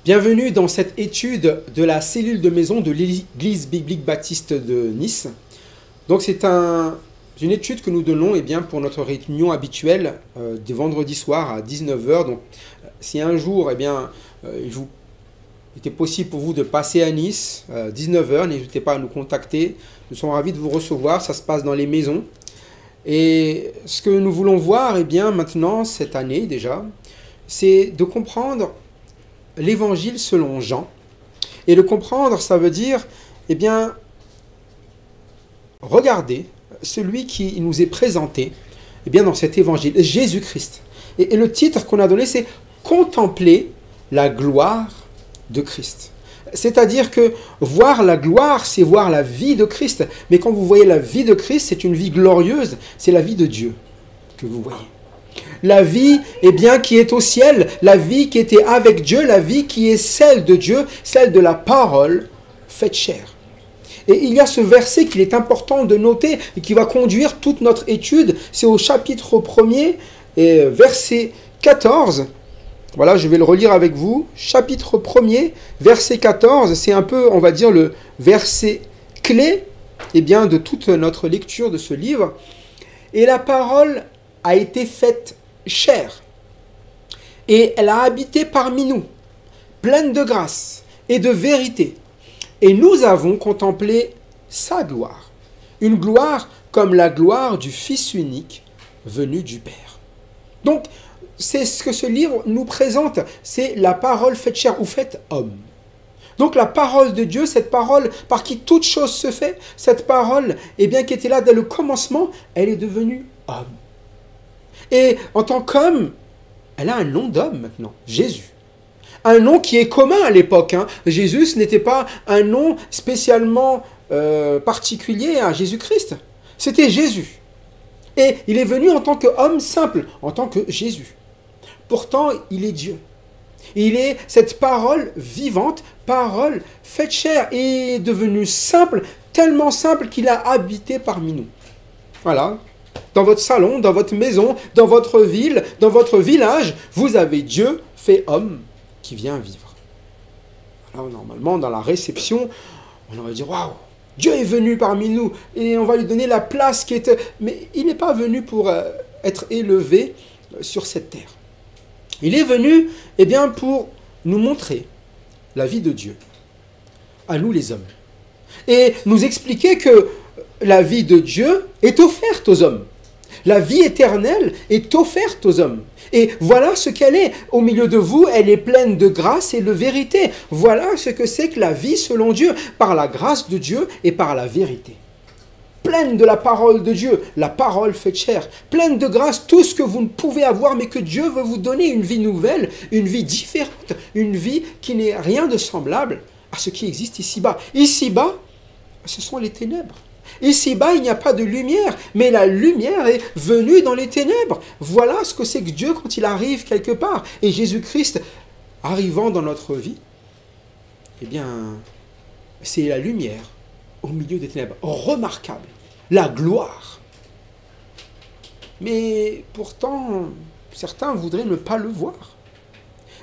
Bienvenue dans cette étude de la cellule de maison de l'Église biblique baptiste de Nice. Donc c'est une étude que nous donnons pour notre réunion habituelle du vendredi soir à 19 h. Donc si un jour il vous était possible pour vous de passer à Nice, 19 h, n'hésitez pas à nous contacter. Nous sommes ravis de vous recevoir, ça se passe dans les maisons. Et ce que nous voulons voir maintenant, cette année déjà, c'est de comprendre l'évangile selon Jean. Et le comprendre, ça veut dire, regarder celui qui nous est présenté dans cet évangile, Jésus-Christ. Et le titre qu'on a donné, c'est « Contempler la gloire de Christ ». C'est-à-dire que voir la gloire, c'est voir la vie de Christ. Mais quand vous voyez la vie de Christ, c'est une vie glorieuse, c'est la vie de Dieu que vous voyez. La vie qui est au ciel, la vie qui était avec Dieu, la vie qui est celle de Dieu, celle de la parole faite chair. Et il y a ce verset qu'il est important de noter et qui va conduire toute notre étude. C'est au chapitre 1er, verset 14. Voilà, je vais le relire avec vous. Chapitre 1er, verset 14. C'est un peu, on va dire, le verset clé de toute notre lecture de ce livre. Et la parole a été faite chair, et elle a habité parmi nous, pleine de grâce et de vérité. Et nous avons contemplé sa gloire, une gloire comme la gloire du Fils unique venu du Père. Donc, c'est ce que ce livre nous présente, c'est la parole faite chair ou faite homme. Donc la parole de Dieu, cette parole par qui toute chose se fait, cette parole qui était là dès le commencement, elle est devenue homme. Et en tant qu'homme, elle a un nom d'homme maintenant, Jésus. Un nom qui est commun à l'époque. Jésus, ce n'était pas un nom spécialement particulier à Jésus-Christ. C'était Jésus. Et il est venu en tant qu'homme simple, en tant que Jésus. Pourtant, il est Dieu. Il est cette parole vivante, parole faite chair, et est devenu simple, tellement simple qu'il a habité parmi nous. Voilà. Dans votre salon, dans votre maison, dans votre ville, dans votre village, vous avez Dieu fait homme qui vient vivre. Alors normalement, dans la réception, on aurait dit « Waouh, Dieu est venu parmi nous et on va lui donner la place qui est... » Mais il n'est pas venu pour être élevé sur cette terre. Il est venu pour nous montrer la vie de Dieu, à nous les hommes. Et nous expliquer que la vie de Dieu est offerte aux hommes. La vie éternelle est offerte aux hommes. Et voilà ce qu'elle est. Au milieu de vous, elle est pleine de grâce et de vérité. Voilà ce que c'est que la vie selon Dieu, par la grâce de Dieu et par la vérité. Pleine de la parole de Dieu, la parole faite chair. Pleine de grâce, tout ce que vous ne pouvez avoir, mais que Dieu veut vous donner une vie nouvelle, une vie différente, une vie qui n'est rien de semblable à ce qui existe ici-bas. Ici-bas, ce sont les ténèbres. Ici-bas, il n'y a pas de lumière, mais la lumière est venue dans les ténèbres. Voilà ce que c'est que Dieu quand il arrive quelque part. Et Jésus-Christ, arrivant dans notre vie, c'est la lumière au milieu des ténèbres. Remarquable. La gloire. Mais pourtant, certains voudraient ne pas le voir.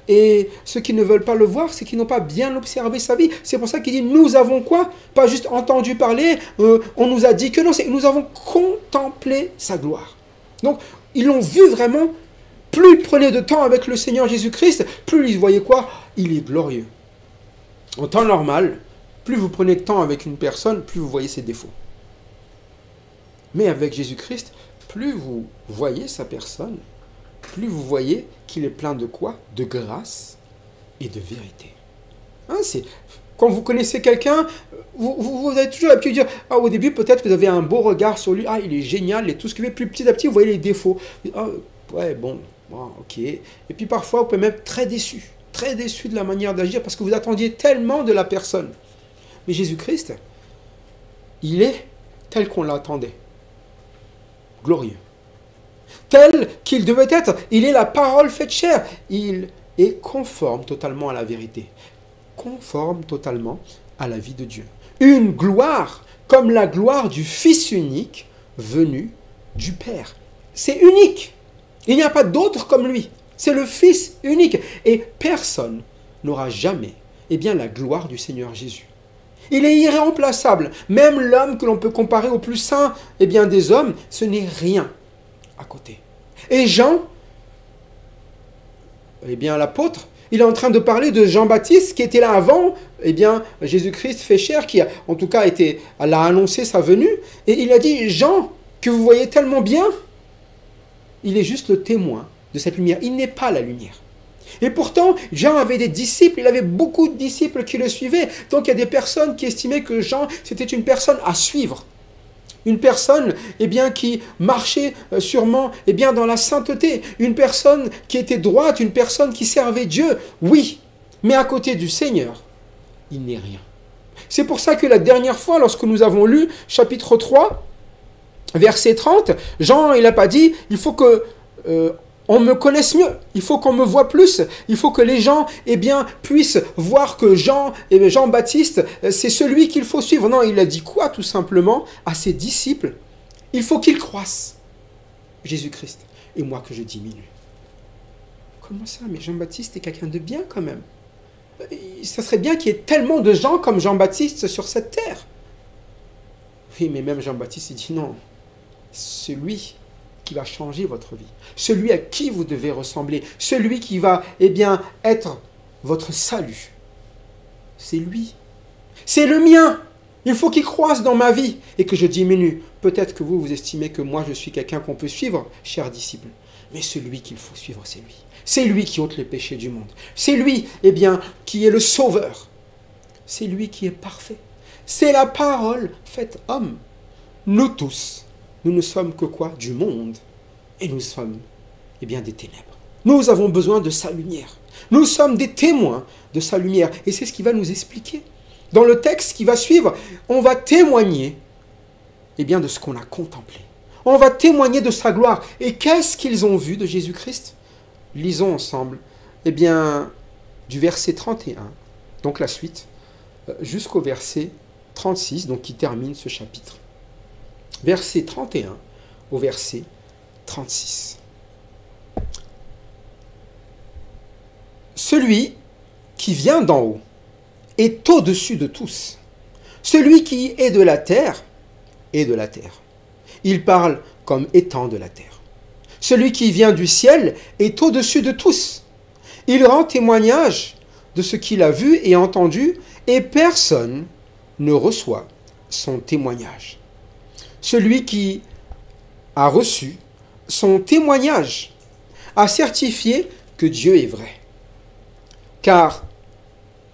Et ceux qui ne veulent pas le voir, c'est qu'ils n'ont pas bien observé sa vie. C'est pour ça qu'il dit, nous avons quoi? Pas juste entendu parler, on nous a dit que non, c'est que nous avons contemplé sa gloire. Donc, ils l'ont vu vraiment. Plus ils prenaient de temps avec le Seigneur Jésus-Christ, plus ils voyaient quoi? Il est glorieux. En temps normal, plus vous prenez de temps avec une personne, plus vous voyez ses défauts. Mais avec Jésus-Christ, plus vous voyez sa personne, plus vous voyez qu'il est plein de quoi? De grâce et de vérité. Quand vous connaissez quelqu'un, vous avez toujours l'habitude de dire, au début peut-être vous avez un beau regard sur lui, il est génial et tout ce qu'il fait, plus petit à petit vous voyez les défauts. Ok. Et puis parfois vous pouvez même être très déçu de la manière d'agir parce que vous attendiez tellement de la personne. Mais Jésus-Christ, il est tel qu'on l'attendait. Glorieux. Tel qu'il devait être. Il est la parole faite chair. Il est conforme totalement à la vérité. Conforme totalement à la vie de Dieu. Une gloire comme la gloire du Fils unique venu du Père. C'est unique. Il n'y a pas d'autre comme lui. C'est le Fils unique. Et personne n'aura jamais, eh bien, la gloire du Seigneur Jésus. Il est irremplaçable. Même l'homme que l'on peut comparer au plus saint, eh bien, des hommes, ce n'est rien à côté. Et Jean, eh bien, l'apôtre, il est en train de parler de Jean-Baptiste qui était là avant, eh bien, Jésus-Christ fait chair, qui a, en tout cas a annoncé sa venue. Et il a dit, Jean, que vous voyez tellement bien, il est juste le témoin de cette lumière. Il n'est pas la lumière. Et pourtant, Jean avait des disciples, il avait beaucoup de disciples qui le suivaient. Donc il y a des personnes qui estimaient que Jean, c'était une personne à suivre. Une personne eh bien, qui marchait sûrement eh bien, dans la sainteté. Une personne qui était droite, une personne qui servait Dieu. Oui, mais à côté du Seigneur, il n'est rien. C'est pour ça que la dernière fois, lorsque nous avons lu chapitre 3, verset 30, Jean, il n'a pas dit, il faut que on me connaisse mieux, il faut qu'on me voie plus, il faut que les gens eh bien, puissent voir que Jean-Baptiste, c'est celui qu'il faut suivre. Non, il a dit quoi tout simplement à ses disciples? Il faut qu'ils croissent, Jésus-Christ, et moi que je diminue. Comment ça? Mais Jean-Baptiste est quelqu'un de bien quand même. Ça serait bien qu'il y ait tellement de gens comme Jean-Baptiste sur cette terre. Oui, mais même Jean-Baptiste, il dit non. Celui qui va changer votre vie, celui à qui vous devez ressembler, celui qui va, eh bien, être votre salut, c'est lui. C'est le mien. Il faut qu'il croisse dans ma vie et que je diminue. Peut-être que vous estimez que moi, je suis quelqu'un qu'on peut suivre, chers disciples. Mais celui qu'il faut suivre, c'est lui. C'est lui qui ôte les péchés du monde. C'est lui, eh bien, qui est le sauveur. C'est lui qui est parfait. C'est la parole faite homme. Nous tous, nous ne sommes que quoi? Du monde. Et nous sommes, eh bien, des ténèbres. Nous avons besoin de sa lumière. Nous sommes des témoins de sa lumière. Et c'est ce qu'il va nous expliquer. Dans le texte qui va suivre, on va témoigner, eh bien, de ce qu'on a contemplé. On va témoigner de sa gloire. Et qu'est-ce qu'ils ont vu de Jésus-Christ? Lisons ensemble, eh bien, du verset 31, donc la suite, jusqu'au verset 36, donc qui termine ce chapitre. Verset 31 au verset 36. Celui qui vient d'en haut est au-dessus de tous. Celui qui est de la terre est de la terre. Il parle comme étant de la terre. Celui qui vient du ciel est au-dessus de tous. Il rend témoignage de ce qu'il a vu et entendu, et personne ne reçoit son témoignage. Celui qui a reçu son témoignage a certifié que Dieu est vrai. Car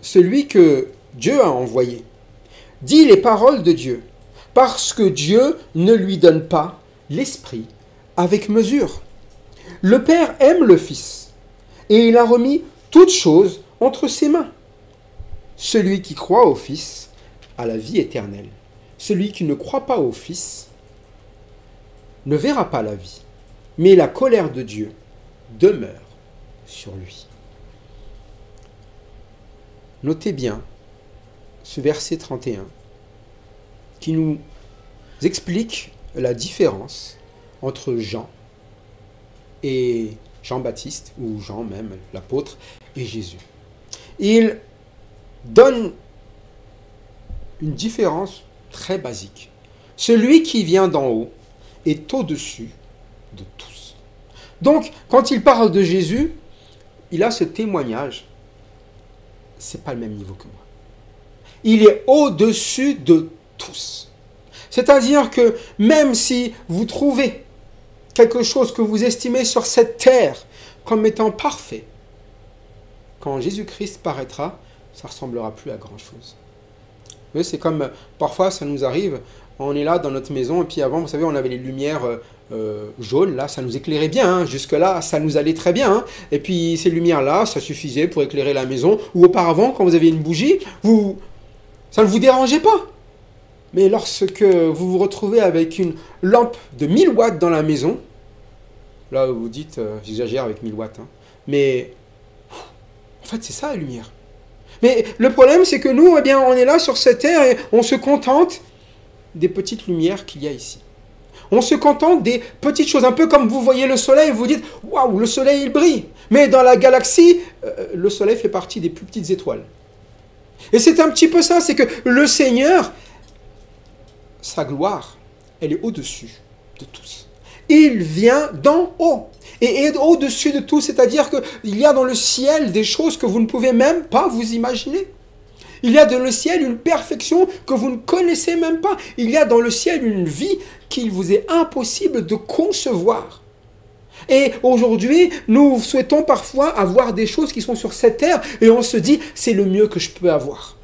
celui que Dieu a envoyé dit les paroles de Dieu, parce que Dieu ne lui donne pas l'Esprit avec mesure. Le Père aime le Fils, et il a remis toutes choses entre ses mains. Celui qui croit au Fils a la vie éternelle. Celui qui ne croit pas au Fils ne verra pas la vie, mais la colère de Dieu demeure sur lui. Notez bien ce verset 31 qui nous explique la différence entre Jean et Jean-Baptiste, ou Jean même, l'apôtre, et Jésus. Il donne une différence très basique. Celui qui vient d'en haut est au-dessus de tous. Donc, quand il parle de Jésus, il a ce témoignage. C'est pas le même niveau que moi. Il est au-dessus de tous. C'est-à-dire que même si vous trouvez quelque chose que vous estimez sur cette terre comme étant parfait, quand Jésus-Christ paraîtra, ça ne ressemblera plus à grand-chose. Vous voyez, c'est comme parfois ça nous arrive, on est là dans notre maison, et puis avant, vous savez, on avait les lumières jaunes, là, ça nous éclairait bien, hein. Jusque-là, ça nous allait très bien, hein. Et puis ces lumières-là, ça suffisait pour éclairer la maison, ou auparavant, quand vous aviez une bougie, ça ne vous dérangeait pas. Mais lorsque vous vous retrouvez avec une lampe de 1000 watts dans la maison, là vous dites, j'exagère avec 1000 watts, hein, mais en fait c'est ça la lumière. Mais le problème c'est que nous, eh bien, on est là sur cette terre et on se contente des petites lumières qu'il y a ici. On se contente des petites choses, un peu comme vous voyez le soleil, vous dites « Waouh, le soleil, il brille !» Mais dans la galaxie, le soleil fait partie des plus petites étoiles. Et c'est un petit peu ça, c'est que le Seigneur, sa gloire, elle est au-dessus de tous. Il vient d'en haut. Et au-dessus de tout, c'est-à-dire qu'il y a dans le ciel des choses que vous ne pouvez même pas vous imaginer. Il y a dans le ciel une perfection que vous ne connaissez même pas. Il y a dans le ciel une vie qu'il vous est impossible de concevoir. Et aujourd'hui, nous souhaitons parfois avoir des choses qui sont sur cette terre et on se dit, c'est le mieux que je peux avoir.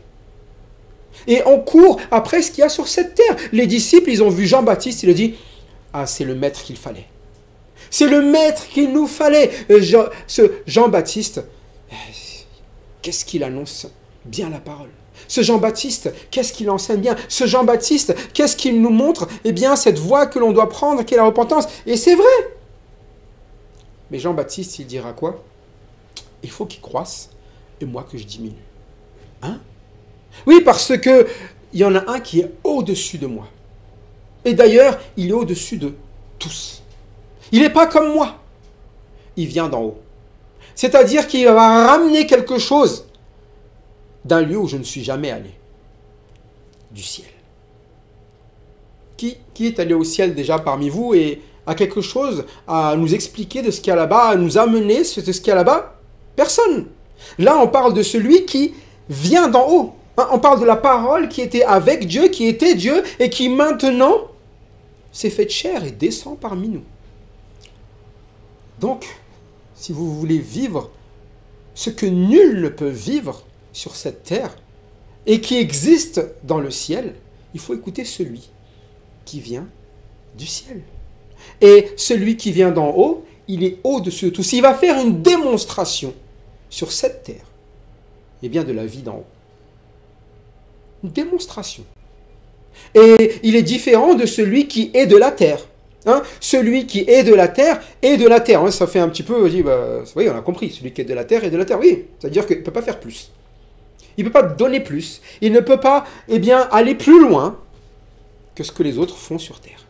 Et on court après ce qu'il y a sur cette terre. Les disciples, ils ont vu Jean-Baptiste, il a dit, ah, c'est le maître qu'il fallait. C'est le maître qu'il nous fallait. Ce Jean-Baptiste, qu'est-ce qu'il annonce bien la parole. Ce Jean-Baptiste, qu'est-ce qu'il enseigne bien. Ce Jean-Baptiste, qu'est-ce qu'il nous montre? Eh bien, cette voie que l'on doit prendre, qui est la repentance. Et c'est vrai. Mais Jean-Baptiste, il dira quoi? Il faut qu'il croisse et moi que je diminue. Hein? Oui, parce que il y en a un qui est au-dessus de moi. Et d'ailleurs, il est au-dessus de tous. Il n'est pas comme moi. Il vient d'en haut. C'est-à-dire qu'il va ramener quelque chose d'un lieu où je ne suis jamais allé. Du ciel. Qui est allé au ciel déjà parmi vous et a quelque chose à nous expliquer de ce qu'il y a là-bas, à nous amener de ce qu'il y a là-bas? Personne. Là, on parle de celui qui vient d'en haut. On parle de la parole qui était avec Dieu, qui était Dieu et qui maintenant s'est faite chair et descend parmi nous. Donc, si vous voulez vivre ce que nul ne peut vivre sur cette terre et qui existe dans le ciel, il faut écouter celui qui vient du ciel. Et celui qui vient d'en haut, il est au-dessus de tout. S'il va faire une démonstration sur cette terre, eh bien de la vie d'en haut. Une démonstration. Et il est différent de celui qui est de la terre. Hein? Celui qui est de la terre est de la terre. Hein? Ça fait un petit peu, oui, on a compris, celui qui est de la terre est de la terre. Oui, c'est-à-dire qu'il ne peut pas faire plus. Il ne peut pas donner plus. Il ne peut pas, eh bien, aller plus loin que ce que les autres font sur terre.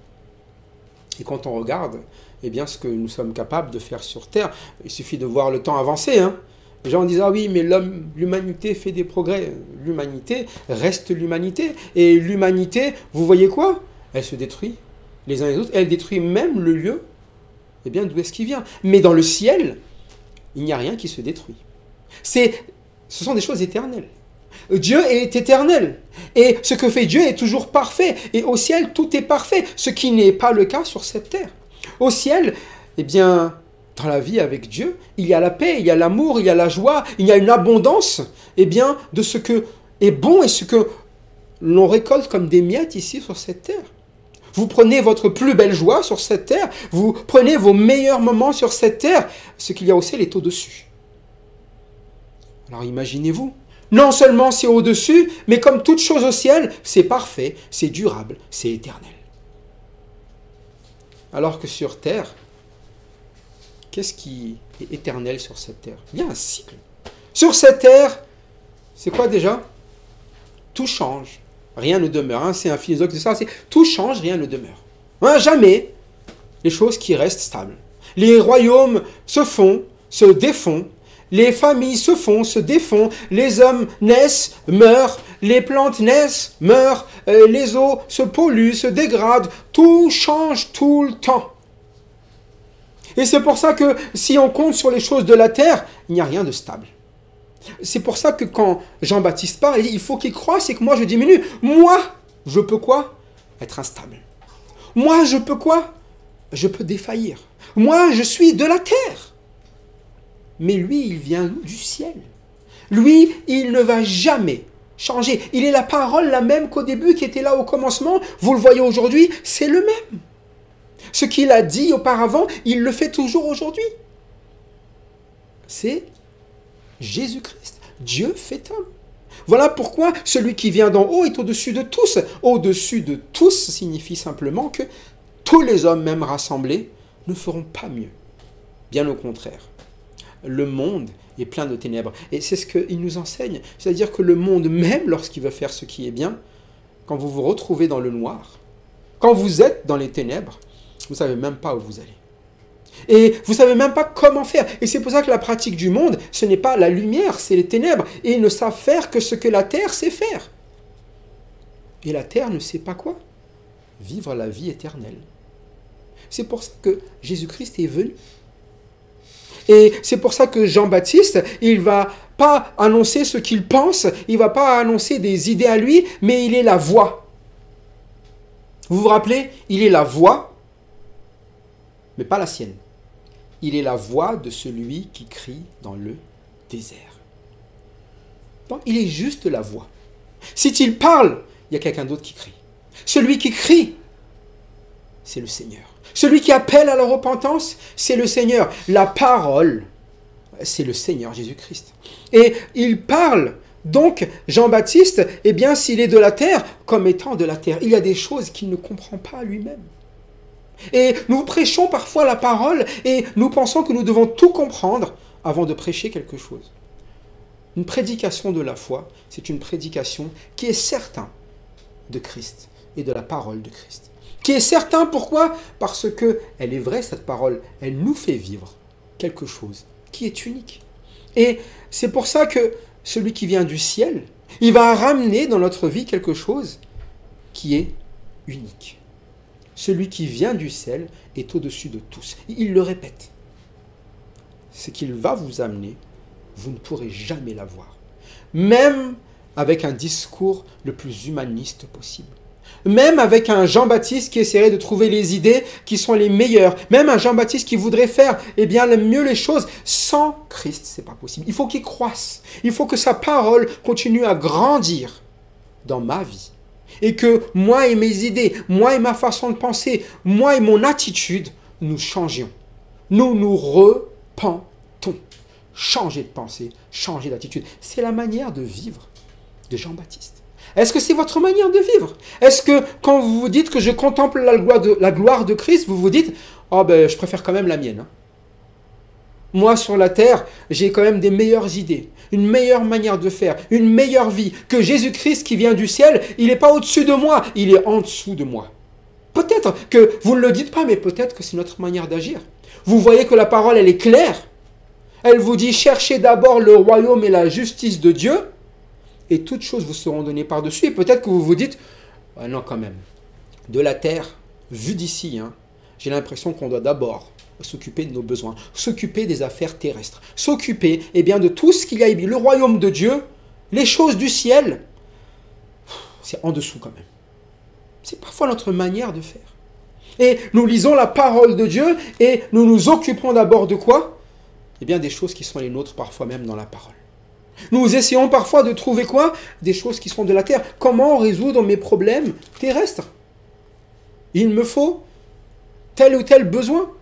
Et quand on regarde, eh bien, ce que nous sommes capables de faire sur terre, il suffit de voir le temps avancer. Hein? Les gens disent, ah oui, mais l'humanité fait des progrès. L'humanité reste l'humanité. Et l'humanité, vous voyez quoi? Elle se détruit les uns les autres. Elle détruit même le lieu, eh bien, d'où est-ce qu'il vient. Mais dans le ciel, il n'y a rien qui se détruit. Ce sont des choses éternelles. Dieu est éternel. Et ce que fait Dieu est toujours parfait. Et au ciel, tout est parfait. Ce qui n'est pas le cas sur cette terre. Au ciel, eh bien, dans la vie avec Dieu, il y a la paix, il y a l'amour, il y a la joie, il y a une abondance, eh bien, de ce que est bon et ce que l'on récolte comme des miettes ici sur cette terre. Vous prenez votre plus belle joie sur cette terre, vous prenez vos meilleurs moments sur cette terre, ce qu'il y a au ciel est au-dessus. Alors imaginez-vous, non seulement c'est au-dessus, mais comme toute chose au ciel, c'est parfait, c'est durable, c'est éternel. Alors que sur terre, qu'est-ce qui est éternel sur cette terre? Il y a un cycle. Sur cette terre, c'est quoi déjà? Tout change, rien ne demeure. Hein? C'est un philosophe de ça, c'est tout change, rien ne demeure. Hein? Jamais les choses qui restent stables. Les royaumes se font, se défont, les familles se font, se défont, les hommes naissent, meurent, les plantes naissent, meurent, les eaux se polluent, se dégradent, tout change tout le temps. Et c'est pour ça que si on compte sur les choses de la terre, il n'y a rien de stable. C'est pour ça que quand Jean-Baptiste parle, il dit, il faut qu'il croisse et que moi je diminue. Moi, je peux quoi? Être instable. Moi, je peux quoi? Je peux défaillir. Moi, je suis de la terre. Mais lui, il vient du ciel. Lui, il ne va jamais changer. Il est la parole la même qu'au début, qui était là au commencement. Vous le voyez aujourd'hui, c'est le même. Ce qu'il a dit auparavant, il le fait toujours aujourd'hui. C'est Jésus-Christ. Dieu fait homme. Voilà pourquoi celui qui vient d'en haut est au-dessus de tous. Au-dessus de tous signifie simplement que tous les hommes, même rassemblés, ne feront pas mieux. Bien au contraire. Le monde est plein de ténèbres. Et c'est ce qu'il nous enseigne. C'est-à-dire que le monde, même lorsqu'il veut faire ce qui est bien, quand vous vous retrouvez dans le noir, quand vous êtes dans les ténèbres, vous ne savez même pas où vous allez. Et vous ne savez même pas comment faire. Et c'est pour ça que la pratique du monde, ce n'est pas la lumière, c'est les ténèbres. Et ils ne savent faire que ce que la terre sait faire. Et la terre ne sait pas quoi? Vivre la vie éternelle. C'est pour ça que Jésus-Christ est venu. Et c'est pour ça que Jean-Baptiste, il ne va pas annoncer ce qu'il pense, il ne va pas annoncer des idées à lui, mais il est la voix. Vous vous rappelez? Il est la voix, mais pas la sienne. Il est la voix de celui qui crie dans le désert. Donc, il est juste la voix. Si il parle, il y a quelqu'un d'autre qui crie. Celui qui crie, c'est le Seigneur. Celui qui appelle à la repentance, c'est le Seigneur. La parole, c'est le Seigneur Jésus-Christ. Et il parle, donc, Jean-Baptiste, eh bien, s'il est de la terre, comme étant de la terre. Il y a des choses qu'il ne comprend pas lui-même. Et nous prêchons parfois la parole et nous pensons que nous devons tout comprendre avant de prêcher quelque chose. Une prédication de la foi, c'est une prédication qui est certaine de Christ et de la parole de Christ. Qui est certain, pourquoi? Parce qu'elle est vraie, cette parole. Elle nous fait vivre quelque chose qui est unique. Et c'est pour ça que celui qui vient du ciel, il va ramener dans notre vie quelque chose qui est unique. Celui qui vient du ciel est au-dessus de tous. Il le répète. Ce qu'il va vous amener, vous ne pourrez jamais l'avoir. Même avec un discours le plus humaniste possible. Même avec un Jean-Baptiste qui essaierait de trouver les idées qui sont les meilleures. Même un Jean-Baptiste qui voudrait faire bien mieux les choses. Sans Christ, ce n'est pas possible. Il faut qu'il croisse. Il faut que sa parole continue à grandir dans ma vie. Et que moi et mes idées, moi et ma façon de penser, moi et mon attitude, nous changions. Nous nous repentons. Changer de pensée, changer d'attitude. C'est la manière de vivre de Jean-Baptiste. Est-ce que c'est votre manière de vivre? Est-ce que quand vous vous dites que je contemple la gloire de Christ, vous vous dites « Oh ben, je préfère quand même la mienne. Hein. Moi, sur la terre, j'ai quand même des meilleures idées, une meilleure manière de faire, une meilleure vie. Que Jésus-Christ qui vient du ciel, il n'est pas au-dessus de moi, il est en dessous de moi. » Peut-être que vous ne le dites pas, mais peut-être que c'est notre manière d'agir. Vous voyez que la parole, elle est claire. Elle vous dit « Cherchez d'abord le royaume et la justice de Dieu, et toutes choses vous seront données par-dessus. » Et peut-être que vous vous dites « Non, quand même, de la terre, vu d'ici, hein, j'ai l'impression qu'on doit d'abord s'occuper de nos besoins, s'occuper des affaires terrestres, s'occuper de tout ce qu'il y a, le royaume de Dieu, les choses du ciel, c'est en dessous quand même. » C'est parfois notre manière de faire. Et nous lisons la parole de Dieu et nous nous occupons d'abord de quoi? Des choses qui sont les nôtres parfois même dans la parole. Nous essayons parfois de trouver quoi? Des choses qui sont de la terre. Comment résoudre mes problèmes terrestres? Il me faut tel ou tel besoin.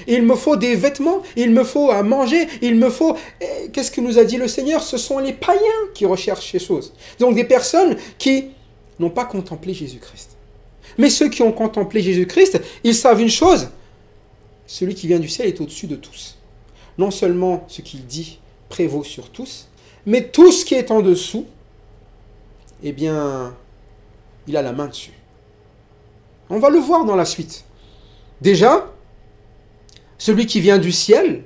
Il me faut des vêtements. Il me faut à manger. Il me faut... Qu'est-ce que nous a dit le Seigneur? Ce sont les païens qui recherchent ces choses. Donc des personnes qui n'ont pas contemplé Jésus-Christ. Mais ceux qui ont contemplé Jésus-Christ, ils savent une chose. Celui qui vient du ciel est au-dessus de tous. Non seulement ce qu'il dit prévaut sur tous, mais tout ce qui est en dessous, il a la main dessus. On va le voir dans la suite. Déjà, celui qui vient du ciel,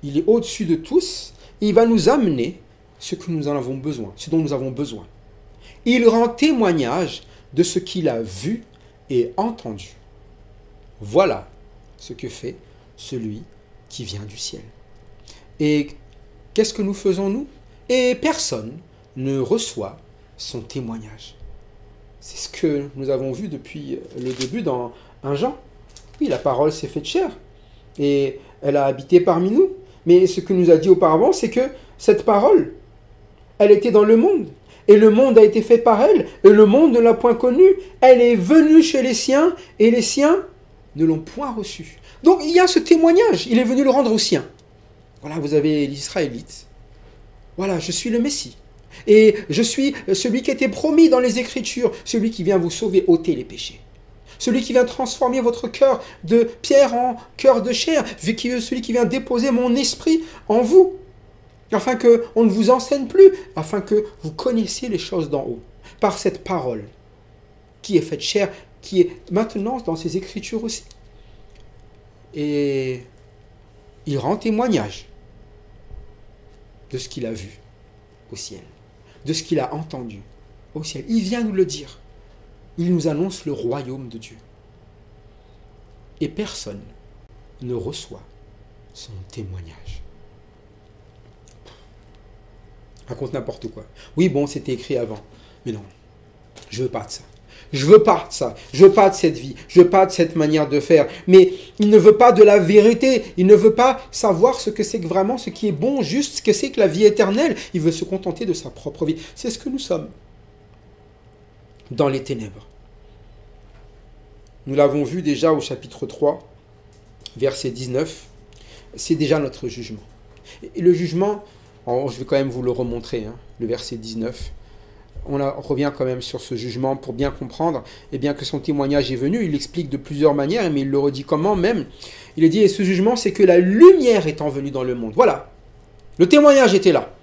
il est au-dessus de tous, et il va nous amener ce que nous en avons besoin, ce dont nous avons besoin. Il rend témoignage de ce qu'il a vu et entendu. Voilà ce que fait celui qui vient du ciel. Et qu'est-ce que nous faisons, nous? Et personne ne reçoit son témoignage. C'est ce que nous avons vu depuis le début dans 1 Jean. Oui, la parole s'est faite chair et elle a habité parmi nous. Mais ce que nous a dit auparavant, c'est que cette parole, elle était dans le monde. Et le monde a été fait par elle, et le monde ne l'a point connue. Elle est venue chez les siens, et les siens ne l'ont point reçue. Donc il y a ce témoignage, il est venu le rendre aux siens. Voilà, vous avez l'Israélite. Voilà, je suis le Messie. Et je suis celui qui était promis dans les Écritures, celui qui vient vous sauver, ôter les péchés. Celui qui vient transformer votre cœur de pierre en cœur de chair, celui qui vient déposer mon esprit en vous. Afin qu'on ne vous enseigne plus, afin que vous connaissiez les choses d'en haut. Par cette parole qui est faite chair, qui est maintenant dans ses Écritures aussi. Et il rend témoignage de ce qu'il a vu au ciel, de ce qu'il a entendu au ciel. Il vient nous le dire. Il nous annonce le royaume de Dieu. Et personne ne reçoit son témoignage. Raconte n'importe quoi. Oui, bon, c'était écrit avant. Mais non, je veux pas de ça. Je veux pas de ça. Je veux pas de cette vie. Je veux pas de cette manière de faire. Mais il ne veut pas de la vérité. Il ne veut pas savoir ce que c'est que vraiment, ce qui est bon, juste, ce que c'est que la vie éternelle. Il veut se contenter de sa propre vie. C'est ce que nous sommes dans les ténèbres. Nous l'avons vu déjà au chapitre 3, verset 19. C'est déjà notre jugement. Et le jugement, je vais quand même vous le remontrer, hein, le verset 19. On revient quand même sur ce jugement pour bien comprendre et bien que son témoignage est venu. Il l'explique de plusieurs manières, mais il le redit comment même. Il est dit, et ce jugement, c'est que la lumière étant venue dans le monde. Voilà, le témoignage était là.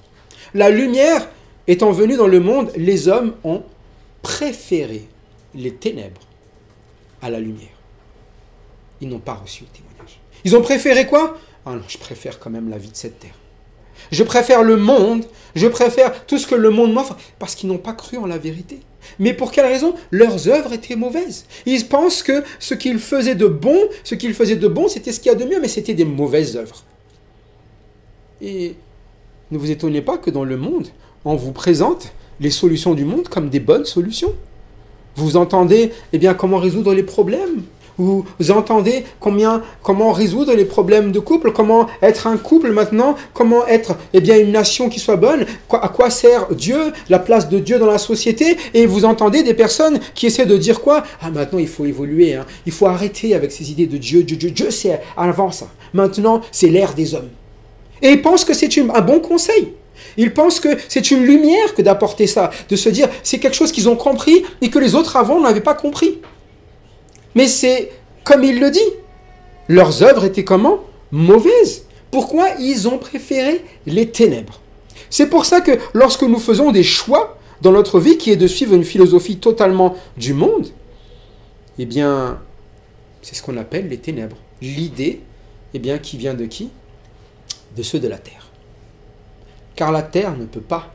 La lumière étant venue dans le monde, les hommes ont préféré les ténèbres à la lumière. Ils n'ont pas reçu le témoignage. Ils ont préféré quoi? Ah non, je préfère quand même la vie de cette terre. Je préfère le monde, je préfère tout ce que le monde m'offre, parce qu'ils n'ont pas cru en la vérité. Mais pour quelle raison? Leurs œuvres étaient mauvaises. Ils pensent que ce qu'ils faisaient de bon, c'était ce qu'il y a de mieux, mais c'était des mauvaises œuvres. Et ne vous étonnez pas que dans le monde, on vous présente les solutions du monde comme des bonnes solutions. Vous entendez, eh bien, comment résoudre les problèmes. Vous entendez comment résoudre les problèmes de couple, comment être un couple maintenant, comment être eh bien, une nation qui soit bonne, à quoi sert Dieu, la place de Dieu dans la société, et vous entendez des personnes qui essaient de dire quoi? Ah, maintenant il faut évoluer, hein. Il faut arrêter avec ces idées de Dieu, Dieu c'est avant ça. Maintenant c'est l'ère des hommes. Et ils pensent que c'est un bon conseil. Ils pensent que c'est une lumière que d'apporter ça, de se dire c'est quelque chose qu'ils ont compris et que les autres avant n'avaient pas compris. Mais c'est comme il le dit. Leurs œuvres étaient comment? Mauvaises. Pourquoi ils ont préféré les ténèbres? C'est pour ça que lorsque nous faisons des choix dans notre vie qui est de suivre une philosophie totalement du monde, eh bien, c'est ce qu'on appelle les ténèbres. L'idée, eh bien, qui vient de qui? De ceux de la terre. Car la terre ne peut pas,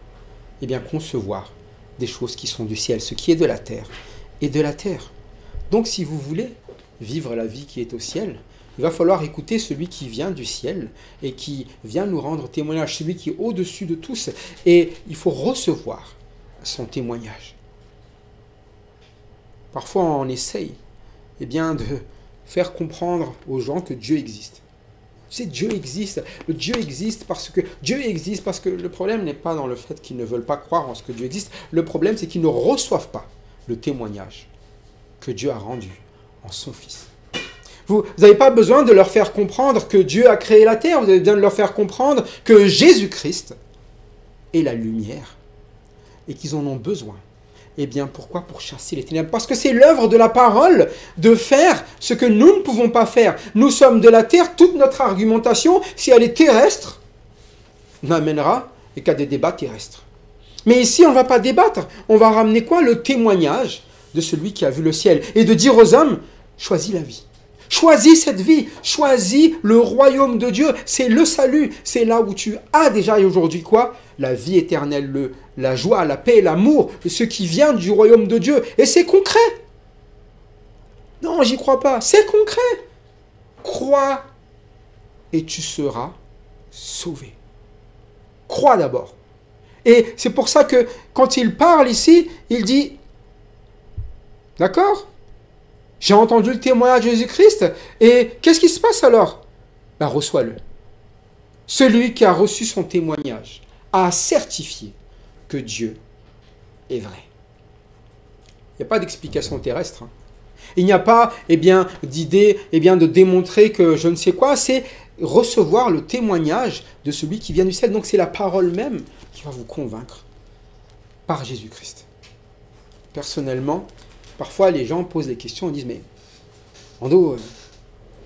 eh bien, concevoir des choses qui sont du ciel. Ce qui est de la terre est de la terre. Donc, si vous voulez vivre la vie qui est au ciel, il va falloir écouter celui qui vient du ciel et qui vient nous rendre témoignage, celui qui est au-dessus de tous. Et il faut recevoir son témoignage. Parfois, on essaye eh bien, de faire comprendre aux gens que Dieu existe. Tu sais, Dieu existe parce que le problème n'est pas dans le fait qu'ils ne veulent pas croire en ce que Dieu existe. Le problème, c'est qu'ils ne reçoivent pas le témoignage que Dieu a rendu en son Fils. Vous n'avez pas besoin de leur faire comprendre que Dieu a créé la terre, vous avez besoin de leur faire comprendre que Jésus-Christ est la lumière et qu'ils en ont besoin. Eh bien, pourquoi? Pour chasser les ténèbres. Parce que c'est l'œuvre de la parole de faire ce que nous ne pouvons pas faire. Nous sommes de la terre, toute notre argumentation, si elle est terrestre, n'amènera qu'à des débats terrestres. Mais ici, on ne va pas débattre. On va ramener quoi? Le témoignage de celui qui a vu le ciel. Et de dire aux hommes, choisis la vie. Choisis cette vie. Choisis le royaume de Dieu. C'est le salut. C'est là où tu as déjà aujourd'hui quoi? La vie éternelle, la joie, la paix, l'amour, ce qui vient du royaume de Dieu. Et c'est concret. Non, j'y crois pas. C'est concret. Crois et tu seras sauvé. Crois d'abord. Et c'est pour ça que quand il parle ici, il dit, d'accord? J'ai entendu le témoignage de Jésus-Christ. Et qu'est-ce qui se passe alors? Ben, reçois-le. Celui qui a reçu son témoignage a certifié que Dieu est vrai. Il n'y a pas d'explication terrestre. Hein. Il n'y a pas eh bien, d'idée de démontrer que je ne sais quoi. C'est recevoir le témoignage de celui qui vient du ciel. Donc c'est la parole même qui va vous convaincre par Jésus-Christ. Personnellement, parfois les gens posent des questions et disent « Mais, Ando,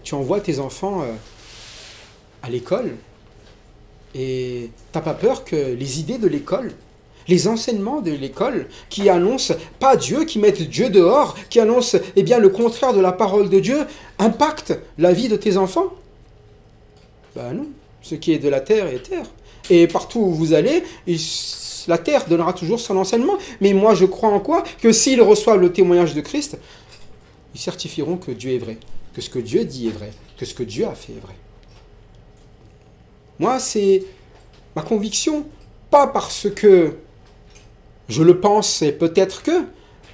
tu envoies tes enfants à l'école et t'as pas peur que les idées de l'école Les enseignements de l'école qui annoncent pas Dieu, qui mettent Dieu dehors, qui annoncent le contraire de la parole de Dieu, impactent la vie de tes enfants? Ben non, ce qui est de la terre est terre. Et partout où vous allez, la terre donnera toujours son enseignement. Mais moi je crois en quoi? Que s'ils reçoivent le témoignage de Christ, ils certifieront que Dieu est vrai, que ce que Dieu dit est vrai, que ce que Dieu a fait est vrai. Moi c'est ma conviction, pas parce que je le pense et peut-être que,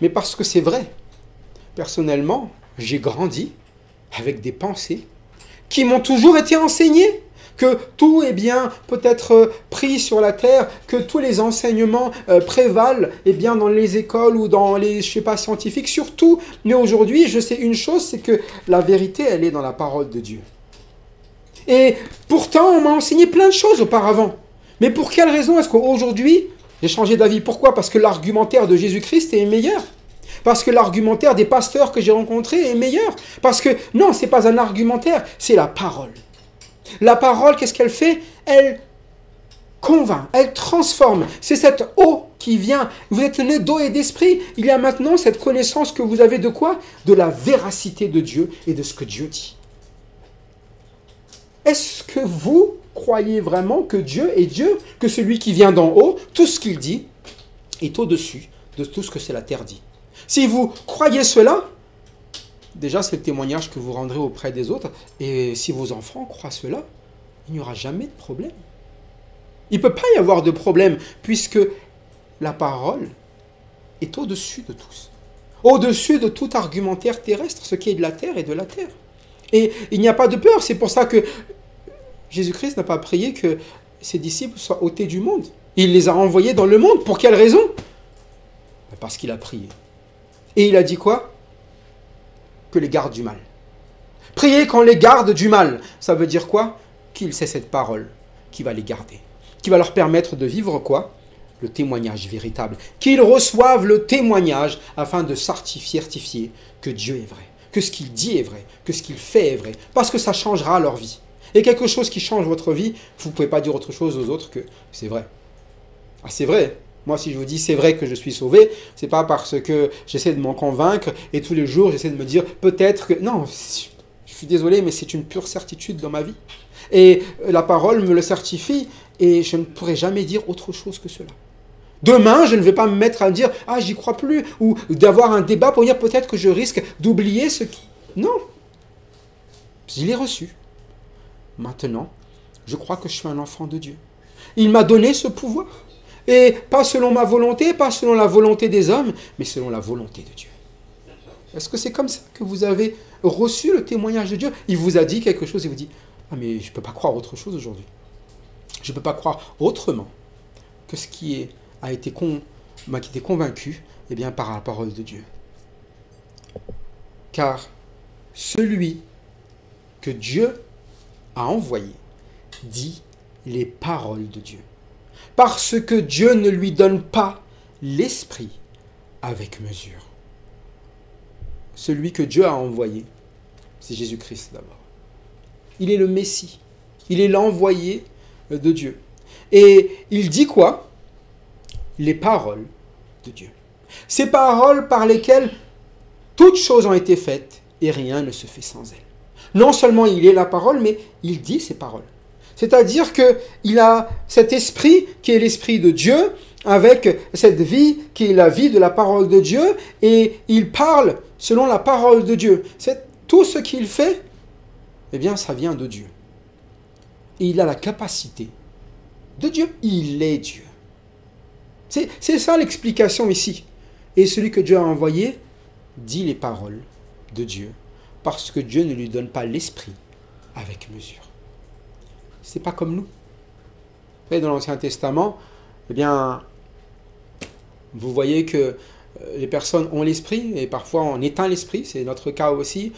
mais parce que c'est vrai. Personnellement, j'ai grandi avec des pensées qui m'ont toujours été enseignées, que tout est bien peut-être pris sur la terre, que tous les enseignements prévalent dans les écoles ou dans les, je sais pas, scientifiques, surtout. Mais aujourd'hui, je sais une chose, c'est que la vérité, elle est dans la parole de Dieu. Et pourtant, on m'a enseigné plein de choses auparavant. Mais pour quelle raison est-ce qu'aujourd'hui, j'ai changé d'avis? Pourquoi? Parce que l'argumentaire de Jésus-Christ est meilleur. Parce que l'argumentaire des pasteurs que j'ai rencontrés est meilleur. Parce que, non, ce n'est pas un argumentaire, c'est la parole. La parole, qu'est-ce qu'elle fait? Elle convainc, elle transforme. C'est cette eau qui vient. Vous êtes né d'eau et d'esprit. Il y a maintenant cette connaissance que vous avez de quoi? De la véracité de Dieu et de ce que Dieu dit. Est-ce que vous croyez vraiment que Dieu est Dieu, que celui qui vient d'en haut, tout ce qu'il dit est au-dessus de tout ce que la terre dit? Si vous croyez cela, déjà c'est le témoignage que vous rendrez auprès des autres, et si vos enfants croient cela, il n'y aura jamais de problème. Il ne peut pas y avoir de problème, puisque la parole est au-dessus de tous. Au-dessus de tout argumentaire terrestre, ce qui est de la terre est de la terre. Et il n'y a pas de peur, c'est pour ça que Jésus-Christ n'a pas prié que ses disciples soient ôtés du monde. Il les a envoyés dans le monde. Pour quelle raison? Parce qu'il a prié. Et il a dit quoi? Que les garde du mal. Prier qu'on les garde du mal. Ça veut dire quoi? Qu'il sait cette parole qui va les garder. Qui va leur permettre de vivre quoi? Le témoignage véritable. Qu'ils reçoivent le témoignage afin de certifier que Dieu est vrai. Que ce qu'il dit est vrai. Que ce qu'il fait est vrai. Parce que ça changera leur vie. Et quelque chose qui change votre vie, vous ne pouvez pas dire autre chose aux autres que c'est vrai. Ah, c'est vrai. Moi, si je vous dis c'est vrai que je suis sauvé, c'est pas parce que j'essaie de m'en convaincre et tous les jours j'essaie de me dire peut-être que... Non, je suis désolé, mais c'est une pure certitude dans ma vie. Et la parole me le certifie et je ne pourrai jamais dire autre chose que cela. Demain, je ne vais pas me mettre à dire « Ah, j'y crois plus » ou d'avoir un débat pour dire peut-être que je risque d'oublier ce qui... Non. Je l'ai reçu. Maintenant, je crois que je suis un enfant de Dieu. Il m'a donné ce pouvoir. Et pas selon ma volonté, pas selon la volonté des hommes, mais selon la volonté de Dieu. Est-ce que c'est comme ça que vous avez reçu le témoignage de Dieu? Il vous a dit quelque chose et vous dit « Ah, mais je ne peux pas croire autre chose aujourd'hui. Je ne peux pas croire autrement que ce qui a été convaincu par la parole de Dieu. » Car celui que Dieu a envoyé dit les paroles de Dieu. Parce que Dieu ne lui donne pas l'esprit avec mesure. Celui que Dieu a envoyé, c'est Jésus-Christ d'abord. Il est le Messie. Il est l'envoyé de Dieu. Et il dit quoi? Les paroles de Dieu. Ces paroles par lesquelles toutes choses ont été faites et rien ne se fait sans elles. Non seulement il est la parole, mais il dit ces paroles. C'est-à-dire qu'il a cet esprit qui est l'esprit de Dieu, avec cette vie qui est la vie de la parole de Dieu, et il parle selon la parole de Dieu. Tout ce qu'il fait, ça vient de Dieu. Et il a la capacité de Dieu. Il est Dieu. C'est ça l'explication ici. Et celui que Dieu a envoyé dit les paroles de Dieu, parce que Dieu ne lui donne pas l'esprit avec mesure. C'est pas comme nous. Vous voyez, dans l'Ancien Testament, vous voyez que les personnes ont l'esprit, et parfois on éteint l'esprit, c'est notre cas aussi.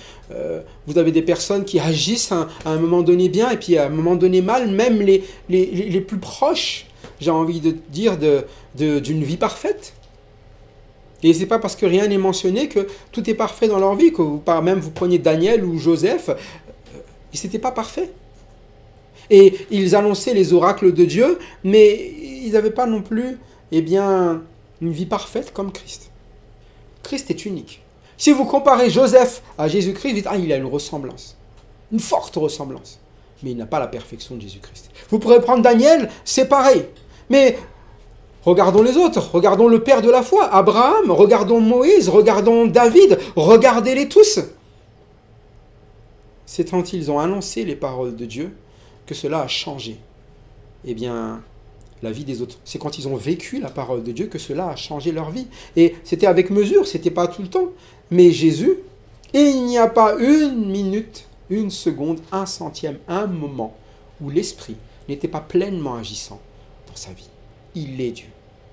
Vous avez des personnes qui agissent à un moment donné bien, et puis à un moment donné mal, même les plus proches, j'ai envie de dire, d'une vie parfaite. Et ce n'est pas parce que rien n'est mentionné que tout est parfait dans leur vie, que vous preniez Daniel ou Joseph, ils n'étaient pas parfaits. Et ils annonçaient les oracles de Dieu, mais ils n'avaient pas non plus eh bien, une vie parfaite comme Christ. Christ est unique. Si vous comparez Joseph à Jésus-Christ, vous dites, ah, il a une ressemblance. Une forte ressemblance. Mais il n'a pas la perfection de Jésus-Christ. Vous pourrez prendre Daniel, c'est pareil. Mais regardons les autres. Regardons le père de la foi, Abraham. Regardons Moïse. Regardons David. Regardez-les tous. C'est quand ils ont annoncé les paroles de Dieu que cela a changé. Eh bien, la vie des autres. C'est quand ils ont vécu la parole de Dieu que cela a changé leur vie. Et c'était avec mesure, c'était pas tout le temps. Mais Jésus, il n'y a pas une minute, une seconde, un centième, un moment où l'Esprit n'était pas pleinement agissant dans sa vie. Il est Dieu.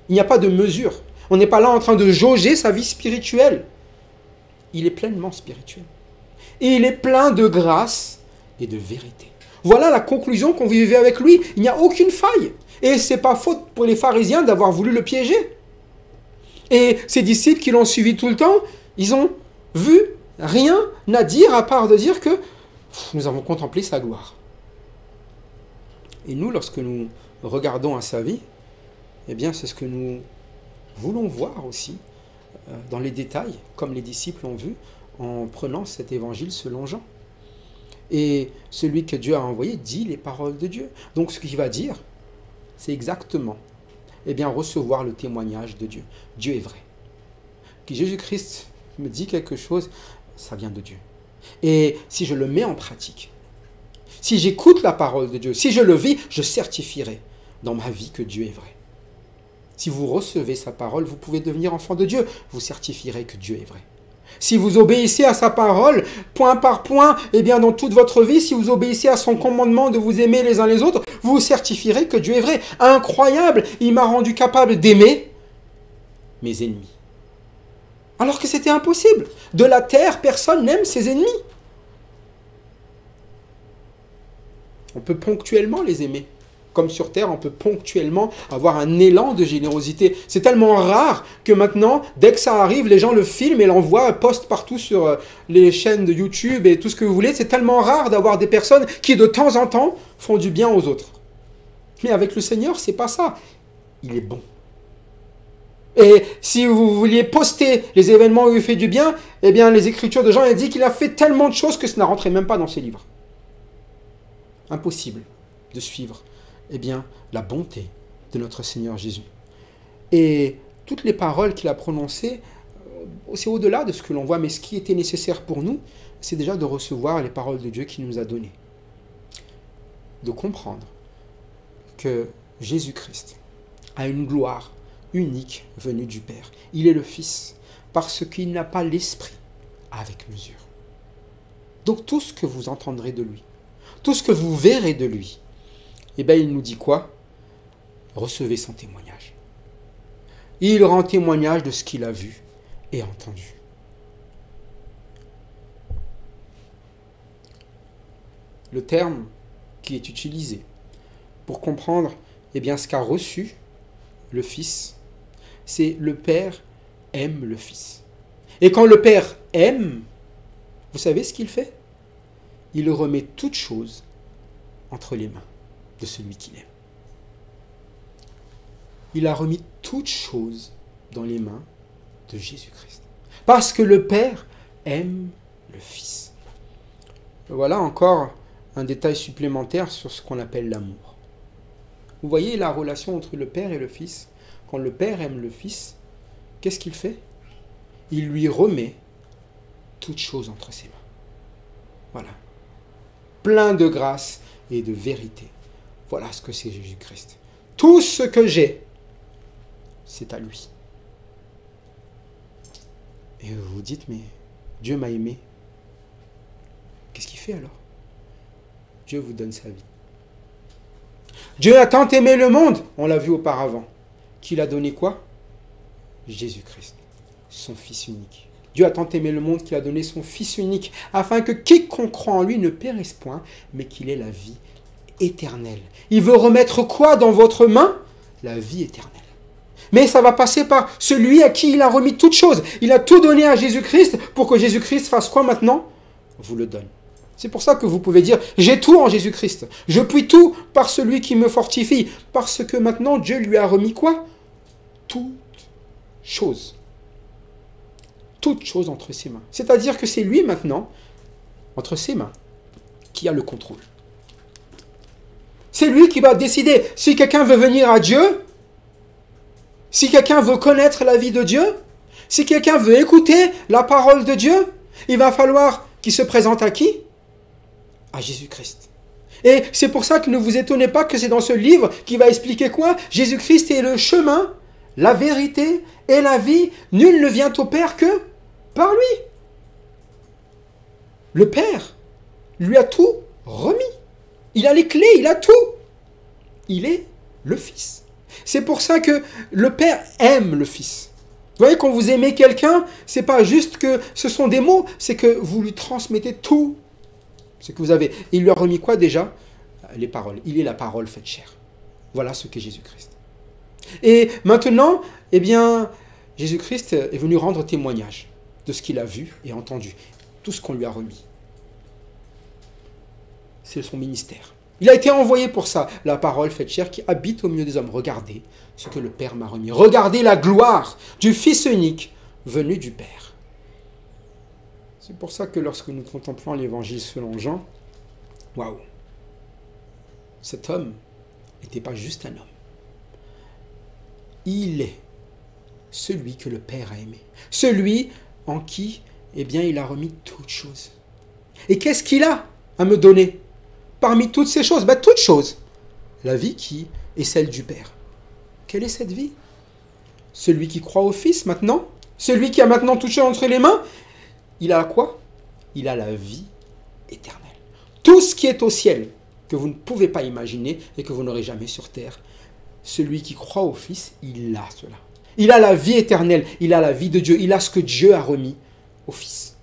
Il n'y a pas de mesure. On n'est pas là en train de jauger sa vie spirituelle. Il est pleinement spirituel. Et il est plein de grâce et de vérité. Voilà la conclusion qu'on vivait avec lui. Il n'y a aucune faille. Et ce n'est pas faute pour les pharisiens d'avoir voulu le piéger. Et ses disciples qui l'ont suivi tout le temps, ils ont vu rien à dire à part de dire que nous avons contemplé sa gloire. Et nous, lorsque nous regardons à sa vie, eh bien, c'est ce que nous voulons voir aussi dans les détails, comme les disciples ont vu, en prenant cet évangile selon Jean. Et celui que Dieu a envoyé dit les paroles de Dieu. Donc ce qu'il va dire, c'est exactement, eh bien, recevoir le témoignage de Dieu. Dieu est vrai. Que Jésus-Christ me dit quelque chose, ça vient de Dieu. Et si je le mets en pratique, si j'écoute la parole de Dieu, si je le vis, je certifierai dans ma vie que Dieu est vrai. Si vous recevez sa parole, vous pouvez devenir enfant de Dieu. Vous certifierez que Dieu est vrai. Si vous obéissez à sa parole, point par point, eh bien dans toute votre vie, si vous obéissez à son commandement de vous aimer les uns les autres, vous certifierez que Dieu est vrai. Incroyable, il m'a rendu capable d'aimer mes ennemis. Alors que c'était impossible. De la terre, personne n'aime ses ennemis. On peut ponctuellement les aimer. Comme sur terre, on peut ponctuellement avoir un élan de générosité. C'est tellement rare que maintenant, dès que ça arrive, les gens le filment et l'envoient, postent partout sur les chaînes de YouTube et tout ce que vous voulez. C'est tellement rare d'avoir des personnes qui, de temps en temps, font du bien aux autres. Mais avec le Seigneur, c'est pas ça. Il est bon. Et si vous vouliez poster les événements où il fait du bien, eh bien, les Écritures de Jean, elles disent qu'il a fait tellement de choses que ça n'a rentré même pas dans ses livres. Impossible de suivre, eh bien, la bonté de notre Seigneur Jésus. Et toutes les paroles qu'il a prononcées, c'est au-delà de ce que l'on voit, mais ce qui était nécessaire pour nous, c'est déjà de recevoir les paroles de Dieu qu'il nous a données. De comprendre que Jésus-Christ a une gloire unique venue du Père. Il est le Fils, parce qu'il n'a pas l'Esprit avec mesure. Donc tout ce que vous entendrez de lui, tout ce que vous verrez de lui, eh bien, il nous dit quoi? Recevez son témoignage. Il rend témoignage de ce qu'il a vu et entendu. Le terme qui est utilisé pour comprendre eh bien, ce qu'a reçu le Fils, c'est le Père aime le Fils. Et quand le Père aime, vous savez ce qu'il fait? Il remet toutes choses entre les mains de celui qu'il aime. Il a remis toutes choses dans les mains de Jésus-Christ. Parce que le Père aime le Fils. Voilà encore un détail supplémentaire sur ce qu'on appelle l'amour. Vous voyez la relation entre le Père et le Fils. Quand le Père aime le Fils, qu'est-ce qu'il fait? Il lui remet toutes choses entre ses mains. Voilà. Plein de grâce et de vérité. Voilà ce que c'est Jésus-Christ. Tout ce que j'ai, c'est à lui. Et vous vous dites, mais Dieu m'a aimé. Qu'est-ce qu'il fait alors? Dieu vous donne sa vie. Dieu a tant aimé le monde, on l'a vu auparavant, qu'il a donné quoi? Jésus-Christ, son Fils unique. Dieu a tant aimé le monde qu'il a donné son Fils unique, afin que quiconque croit en lui ne périsse point, mais qu'il ait la vie éternelle. Il veut remettre quoi dans votre main? La vie éternelle. Mais ça va passer par celui à qui il a remis toutes choses. Il a tout donné à Jésus-Christ pour que Jésus-Christ fasse quoi maintenant? Vous le donne. C'est pour ça que vous pouvez dire, j'ai tout en Jésus-Christ. Je puis tout par celui qui me fortifie. Parce que maintenant, Dieu lui a remis quoi? toutes choses. Toutes choses entre ses mains. C'est-à-dire que c'est lui maintenant, entre ses mains, qui a le contrôle. C'est lui qui va décider si quelqu'un veut venir à Dieu, si quelqu'un veut connaître la vie de Dieu, si quelqu'un veut écouter la parole de Dieu, il va falloir qu'il se présente à qui? À Jésus-Christ. Et c'est pour ça que ne vous étonnez pas que c'est dans ce livre qui va expliquer quoi? Jésus-Christ est le chemin, la vérité et la vie. Nul ne vient au Père que par lui. Le Père lui a tout remis. Il a les clés, il a tout. Il est le Fils. C'est pour ça que le Père aime le Fils. Vous voyez, quand vous aimez quelqu'un, c'est pas juste que ce sont des mots, c'est que vous lui transmettez tout ce que vous avez. Il lui a remis quoi déjà? Les paroles. Il est la parole faite chair. Voilà ce qu'est Jésus-Christ. Et maintenant, eh bien, Jésus-Christ est venu rendre témoignage de ce qu'il a vu et entendu. Tout ce qu'on lui a remis. C'est son ministère. Il a été envoyé pour ça, la parole faite chair qui habite au milieu des hommes. Regardez ce que le Père m'a remis. Regardez la gloire du Fils unique venu du Père. C'est pour ça que lorsque nous contemplons l'évangile selon Jean, waouh, cet homme n'était pas juste un homme. Il est celui que le Père a aimé. Celui en qui, eh bien, il a remis toutes choses. Et qu'est-ce qu'il a à me donner? Parmi toutes ces choses, toutes choses. La vie qui est celle du Père. Quelle est cette vie? Celui qui croit au Fils maintenant, celui qui a maintenant touché entre les mains, il a quoi? Il a la vie éternelle. Tout ce qui est au ciel, que vous ne pouvez pas imaginer et que vous n'aurez jamais sur terre, celui qui croit au Fils, il a cela. Il a la vie éternelle, il a la vie de Dieu, il a ce que Dieu a remis au Fils.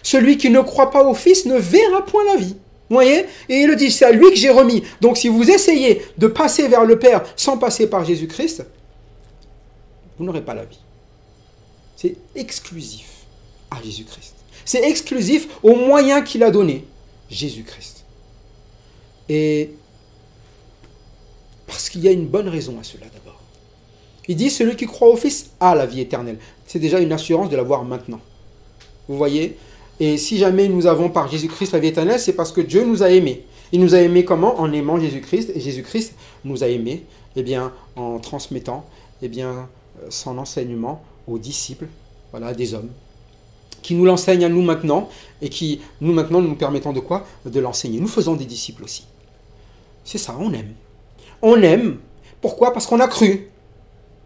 Celui qui ne croit pas au Fils ne verra point la vie. Vous voyez? Et il le dit, c'est à lui que j'ai remis. Donc si vous essayez de passer vers le Père sans passer par Jésus-Christ, vous n'aurez pas la vie. C'est exclusif à Jésus-Christ. C'est exclusif aux moyens qu'il a donnés, Jésus-Christ. Et parce qu'il y a une bonne raison à cela d'abord. Il dit, celui qui croit au Fils a la vie éternelle. C'est déjà une assurance de l'avoir maintenant. Vous voyez? Et si jamais nous avons par Jésus-Christ la vie éternelle, c'est parce que Dieu nous a aimés. Il nous a aimés comment? En aimant Jésus-Christ. Et Jésus-Christ nous a aimés en transmettant son enseignement aux disciples, voilà, des hommes, qui nous l'enseignent à nous maintenant, et qui, nous maintenant, nous permettons de quoi? De l'enseigner. Nous faisons des disciples aussi. C'est ça, on aime. On aime. Pourquoi? Parce qu'on a cru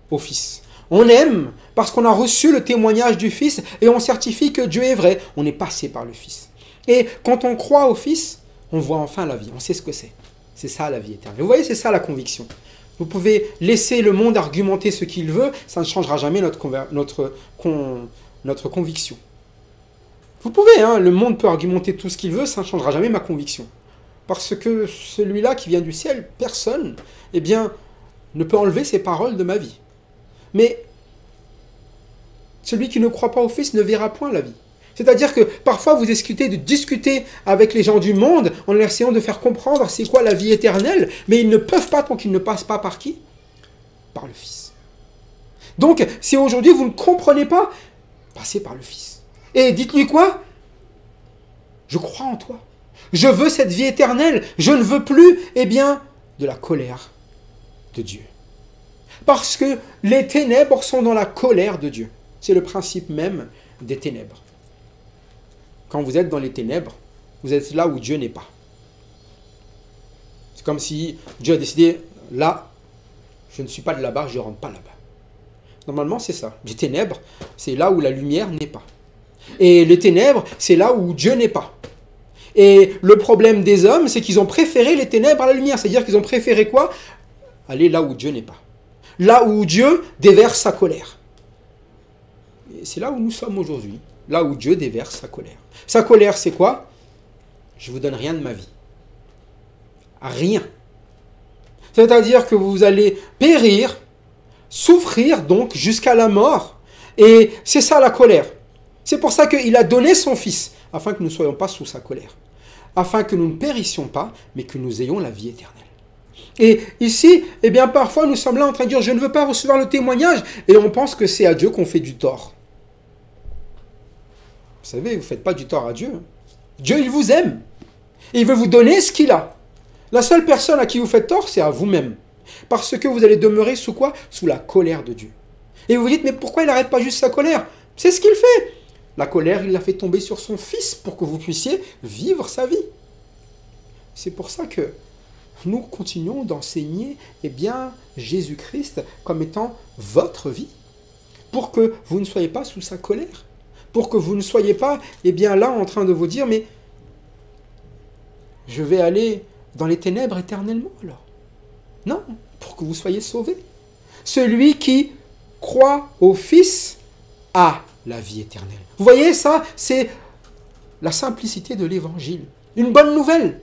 au Fils. On aime parce qu'on a reçu le témoignage du Fils et on certifie que Dieu est vrai. On est passé par le Fils. Et quand on croit au Fils, on voit enfin la vie. On sait ce que c'est. C'est ça la vie éternelle. Vous voyez, c'est ça la conviction. Vous pouvez laisser le monde argumenter ce qu'il veut, ça ne changera jamais notre conviction. Vous pouvez, le monde peut argumenter tout ce qu'il veut, ça ne changera jamais ma conviction. Parce que celui-là qui vient du ciel, personne, ne peut enlever ces paroles de ma vie. Mais celui qui ne croit pas au Fils ne verra point la vie. C'est-à-dire que parfois vous discutez avec les gens du monde en essayant de faire comprendre c'est quoi la vie éternelle, mais ils ne peuvent pas tant qu'ils ne passent pas par qui? Par le Fils. Donc, si aujourd'hui vous ne comprenez pas, passez par le Fils. Et dites-lui quoi? Je crois en toi. Je veux cette vie éternelle. Je ne veux plus, de la colère de Dieu. Parce que les ténèbres sont dans la colère de Dieu. C'est le principe même des ténèbres. Quand vous êtes dans les ténèbres, vous êtes là où Dieu n'est pas. C'est comme si Dieu a décidé, là, je ne suis pas de là-bas, je ne rentre pas là-bas. Normalement, c'est ça. Les ténèbres, c'est là où la lumière n'est pas. Et les ténèbres, c'est là où Dieu n'est pas. Et le problème des hommes, c'est qu'ils ont préféré les ténèbres à la lumière. C'est-à-dire qu'ils ont préféré quoi? Aller là où Dieu n'est pas. Là où Dieu déverse sa colère. Et c'est là où nous sommes aujourd'hui. Là où Dieu déverse sa colère. Sa colère, c'est quoi? Je ne vous donne rien de ma vie. Rien. C'est-à-dire que vous allez périr, souffrir donc jusqu'à la mort. Et c'est ça la colère. C'est pour ça qu'il a donné son Fils, afin que nous ne soyons pas sous sa colère. Afin que nous ne périssions pas, mais que nous ayons la vie éternelle. Et ici, eh bien, parfois, nous sommes là en train de dire, je ne veux pas recevoir le témoignage, et on pense que c'est à Dieu qu'on fait du tort. Vous savez, vous ne faites pas du tort à Dieu. Dieu, il vous aime. Et il veut vous donner ce qu'il a. La seule personne à qui vous faites tort, c'est à vous-même. Parce que vous allez demeurer sous quoi? Sous la colère de Dieu. Et vous vous dites, mais pourquoi il n'arrête pas juste sa colère? C'est ce qu'il fait. La colère, il l'a fait tomber sur son Fils pour que vous puissiez vivre sa vie. C'est pour ça que nous continuons d'enseigner Jésus-Christ comme étant votre vie. Pour que vous ne soyez pas sous sa colère. Pour que vous ne soyez pas là en train de vous dire, mais je vais aller dans les ténèbres éternellement alors. Non, pour que vous soyez sauvés. Celui qui croit au Fils a la vie éternelle. Vous voyez, ça, c'est la simplicité de l'Évangile. Une bonne nouvelle.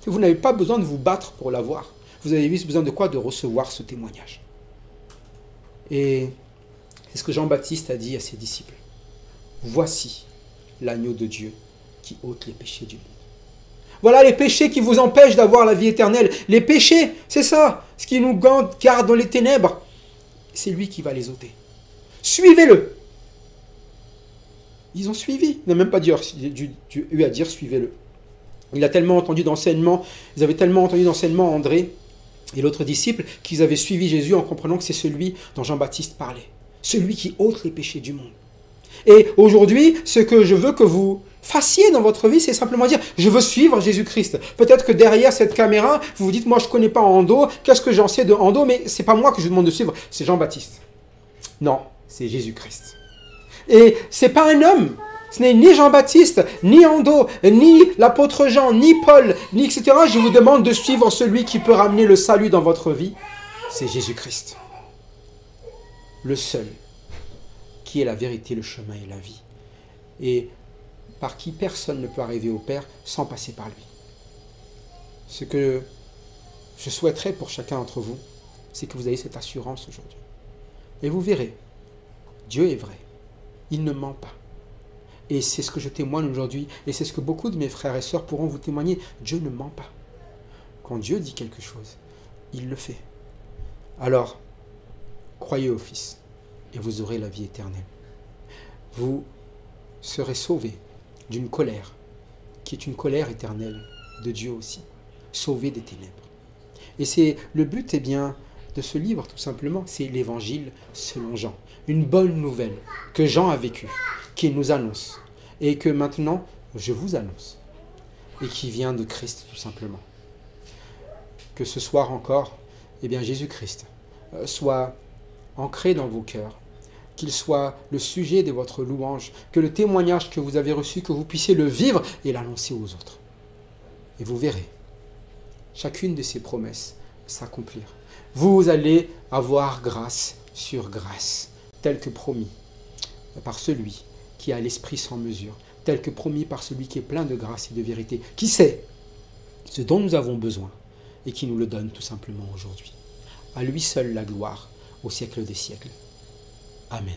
Vous n'avez pas besoin de vous battre pour l'avoir. Vous avez juste besoin de quoi? De recevoir ce témoignage. Et c'est ce que Jean-Baptiste a dit à ses disciples. Voici l'agneau de Dieu qui ôte les péchés du monde. Voilà les péchés qui vous empêchent d'avoir la vie éternelle. Les péchés, c'est ça, ce qui nous garde dans les ténèbres. C'est lui qui va les ôter. Suivez-le. Ils ont suivi. Il n'a même pas eu à dire suivez-le. Il a tellement entendu d'enseignements, ils avaient tellement entendu d'enseignements, André et l'autre disciple, qu'ils avaient suivi Jésus en comprenant que c'est celui dont Jean-Baptiste parlait. Celui qui ôte les péchés du monde. Et aujourd'hui, ce que je veux que vous fassiez dans votre vie, c'est simplement dire, je veux suivre Jésus-Christ. Peut-être que derrière cette caméra, vous vous dites, moi je ne connais pas Ando, qu'est-ce que j'en sais de Ando, mais ce n'est pas moi que je vous demande de suivre, c'est Jean-Baptiste. Non, c'est Jésus-Christ. Et ce n'est pas un homme, ce n'est ni Jean-Baptiste, ni Ando, ni l'apôtre Jean, ni Paul, ni etc. Je vous demande de suivre celui qui peut ramener le salut dans votre vie, c'est Jésus-Christ. Le seul qui est la vérité, le chemin et la vie. Et par qui personne ne peut arriver au Père sans passer par lui. Ce que je souhaiterais pour chacun d'entre vous, c'est que vous ayez cette assurance aujourd'hui. Et vous verrez, Dieu est vrai. Il ne ment pas. Et c'est ce que je témoigne aujourd'hui, et c'est ce que beaucoup de mes frères et sœurs pourront vous témoigner. Dieu ne ment pas. Quand Dieu dit quelque chose, il le fait. Alors, croyez au Fils, et vous aurez la vie éternelle. Vous serez sauvés d'une colère, qui est une colère éternelle de Dieu aussi, sauvés des ténèbres. Et c'est le but, de ce livre, tout simplement, c'est l'Évangile selon Jean. Une bonne nouvelle que Jean a vécue, qui nous annonce, et que maintenant, je vous annonce, et qui vient de Christ, tout simplement. Que ce soir encore, Jésus-Christ soit ancré dans vos cœurs, qu'il soit le sujet de votre louange, que le témoignage que vous avez reçu, que vous puissiez le vivre et l'annoncer aux autres. Et vous verrez, chacune de ces promesses s'accomplir. Vous allez avoir grâce sur grâce, tel que promis par celui qui a l'esprit sans mesure, tel que promis par celui qui est plein de grâce et de vérité, qui sait ce dont nous avons besoin et qui nous le donne tout simplement aujourd'hui. À lui seul la gloire au siècle des siècles. Amen.